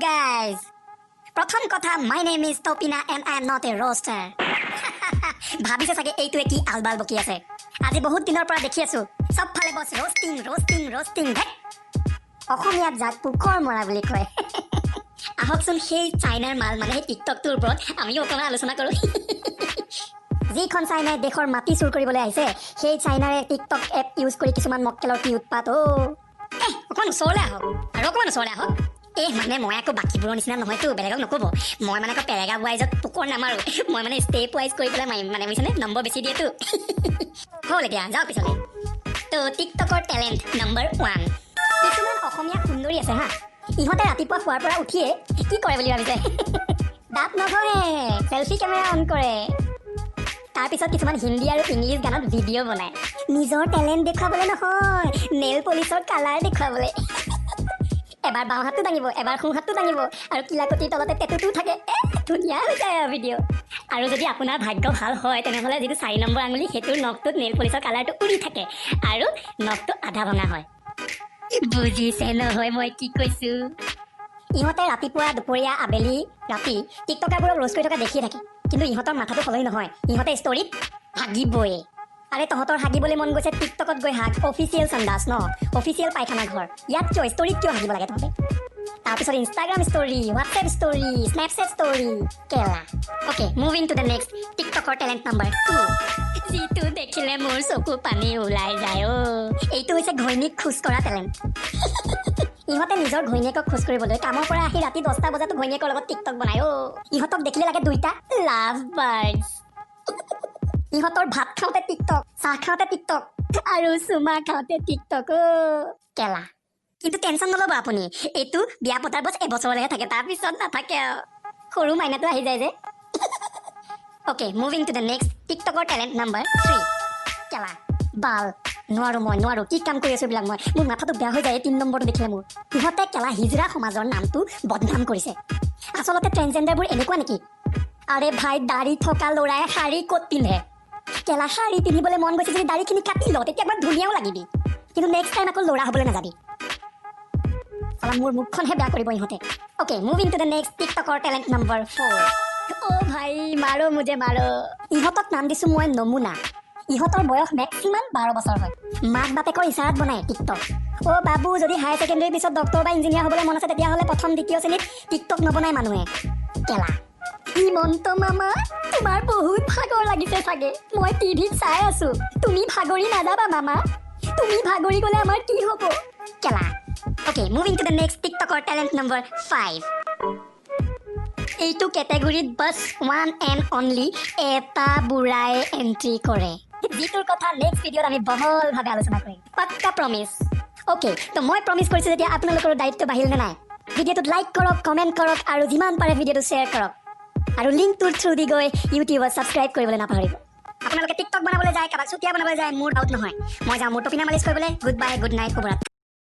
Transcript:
guys. প্রথম কথা, my name is Topina and I am not a roaster. ভাবিছে চাগে এইটোৱে কি আলবাল বকি আছে। আজি বহুত দিনৰ পৰা দেখি আছো সবফালে বস roasting roasting roasting হে। অসমীয়াত যাক পোকৰ মৰা বুলি কয়। আহকচোন সেই চাইনাৰ মাল মানে সেই টিকটকটোৰ ওপৰত আমিও অকণমান আলোচনা কৰোঁ। যিখন চাইনাই দেশৰ মাটি চুৰ কৰিবলৈ আহিছে সেই চাইনাৰে টিকটক এপ ইউজ কৰি কিছুমান মক্কেলৰ কি উৎপাত অকণমান ওচৰলৈ আহক আৰু অকণমান ওচৰলৈ আহক। মানে মই আকৌ বাকীবোৰৰ নিচিনা নহয়তো, বেলেগক নক'ব। মই মানে আকৌ পেৰেগাপ ৱাইজত পোকৰ নামাৰোঁ, মই মানে ষ্টেপ ৱাইজ কৰি পেলাই মাৰিম, মানে বুজিছেনে, নম্বৰ বেছি দিয়েতো। হ'ল এতিয়া যাওঁ পিছলৈ। তো টিকটকৰ টেলেণ্ট নম্বৰ 1। কিছুমান অসমীয়া সুন্দৰী আছে হা, ইহঁতে ৰাতিপুৱা শোৱাৰ পৰা উঠিয়ে কি কৰে বুলি ভাবিছে? দাঁত নঘহে, চেলফি কেমেৰা অন কৰে। তাৰপিছত কিছুমান হিন্দী আৰু ইংলিছ গানত ভিডিঅ' বনায়। নিজৰ টেলেণ্ট দেখুৱাবলৈ নহয়, নেইল পলিচৰ কালাৰ দেখুৱাবলৈ। এবাৰ বাওঁ হাতটো দাঙিব, এবাৰ সোঁ হাতটো দাঙিব, আৰু কিলাকটিৰ তলতে টেটুটো থাকে। ধুনীয়া হৈ যায় আৰু ভিডিঅ'। আৰু যদি আপোনাৰ ভাগ্য ভাল হয় তেনেহ'লে যিটো 4 নম্বৰ আঙুলি সেইটোৰ নখটোত নেইল পলিচৰ কালাৰটো উৰি থাকে আৰু নখটো আধা ভঙা হয়। বুজিছে নহয় মই কি কৈছোঁ? ইহঁতে ৰাতিপুৱা দুপৰীয়া আবেলি ৰাতি টিকটকাৰবোৰক ৰোষ্ট কৰি থকা দেখিয়ে থাকে, কিন্তু ইহঁতৰ মাথাটো সলনি নহয়, ইহঁতে ষ্টৰীত হাগিবই। আৰে তহঁতৰ হাগিবলৈ মন গৈছে টিকটকত গৈ হাগ, অফিচিয়েল সন্দাস ন, অফিচিয়েল পায়খানা ঘৰ। ইয়াত কিয় ষ্টৰীত কিয় হাগিব লাগে তহঁতে? তাৰপিছত Instagram story, WhatsApp story, Snapchat story, কেলা। Okay, moving to the next টিকটকৰ টেলেণ্ট নম্বৰ 2, যিটো দেখিলে মোৰ চকু পানী ওলাই যায়। এইটো হৈছে ঘৈণীক খোজ কৰা টেলেণ্ট। ইহঁতে নিজৰ ঘৈণীয়েকক খোজ কৰিবলৈ কামৰ পৰা আহি ৰাতি 10টা বজাতো ঘৈণীয়েকৰ লগত টিকটক বনায়। ইহঁতক দেখিলে লাগে দুইটা লাভ বাৰ্ডছ। ইহঁতৰ ভাত খাওঁতে টিকটক, চাহ খাওঁতে টিকটক, আৰু চুমা খাওঁতে টিকটক। কেলা। কিন্তু টেনশ্যন নল'ব আপুনি, এইটো বিয়া পতাৰ বছ এবছৰলৈহে থাকে, তাৰপিছত নাথাকে আৰু। সৰু মাইনাটো আহি যায় যে। Okay, moving to the next টিকটকৰ টেলেণ্ট নম্বৰ 3। কেলা বাল। নোৱাৰোঁ, মই নোৱাৰোঁ, কি কাম কৰি আছোঁ এইবিলাক মই, মোৰ মাথাটো বেয়া হৈ যায় 3 নম্বৰটো দেখিলে মোৰ। ইহঁতে কেলা হিজৰা সমাজৰ নামটো বদনাম কৰিছে। আচলতে ট্ৰেন্সজেণ্ডাৰবোৰ এনেকুৱা নেকি? আৰে ভাই, দাড়ি থকা ল'ৰাই শাৰী ক'ত পিন্ধে? কেলা শাৰী পিন্ধিবলৈ মন গৈছে যদি দাড়িখিনি কাটি ল, তেতিয়া অকণমান ধুনীয়াও লাগিবি। কিন্তু নেক্সট টাইম আকৌ ল'ৰা হ'বলৈ নাযাবি। মোৰ মুখখনহে বেয়া কৰিব ইহঁতে। Okay, moving to the next টিকটকৰ টেলেণ্ট নম্বৰ 4। ভাই মাৰো মুজে মাৰো। ইহঁতক নাম দিছোঁ মই নমুনা। ইহঁতৰ বয়স মেক্সিমাম 12 বছৰ হয়। মাক বাপেকৰ ইচাৰাত বনায় টিকটক। বাবু, যদি হায়াৰ ছেকেণ্ডেৰীৰ পিছত ডক্টৰ বা ইঞ্জিনিয়াৰ হ'বলৈ মন আছে তেতিয়াহ'লে প্ৰথম দ্বিতীয় শ্ৰেণীত টিকটক নবনায় মানুহে। কেলা। হিমন্ত মামা, তোমাৰ বহুত ভাগৰ লাগিছে চাগে, মই টিভিত চাই আছো। তুমি ভাগৰি নাযাবা মামা, তুমি ভাগৰি গ'লে আমাৰ কি হ'ব? কেলা। Okay, moving to the next টিকটকৰ টেলেণ্ট নম্বৰ 5। এইটো কেটেগৰীত বাছ ওৱান এণ্ড অনলি এটা বুঢ়াই এণ্ট্ৰি কৰে, যিটোৰ কথা নেক্সট ভিডিঅ'ত আমি বহলভাৱে আলোচনা কৰিম। পাক্কা প্ৰমিছ। অ'কে, তো মই প্ৰমিছ কৰিছোঁ যেতিয়া আপোনালোকৰ দায়িত্ব বাঢ়িল নে নাই? ভিডিঅ'টোত লাইক কৰক, কমেণ্ট কৰক, আৰু যিমান পাৰে ভিডিঅ'টো শ্বেয়াৰ কৰক। আৰু লিংকটোৰ থ্ৰু দি গৈ ইউটিউবত ছাবস্ক্ৰাইব কৰিবলৈ নাপাহৰিব। আপোনালোকে টিকটক বনাবলৈ যায়, কাৰোবাক চুতীয়া বনাবলৈ যায়, মোৰ ডাউট নহয়। মই যাওঁ মোৰ টপিনা মালিচ কৰিবলৈ। গুড বাই, গুড নাইট, শুভৰাত্ৰি।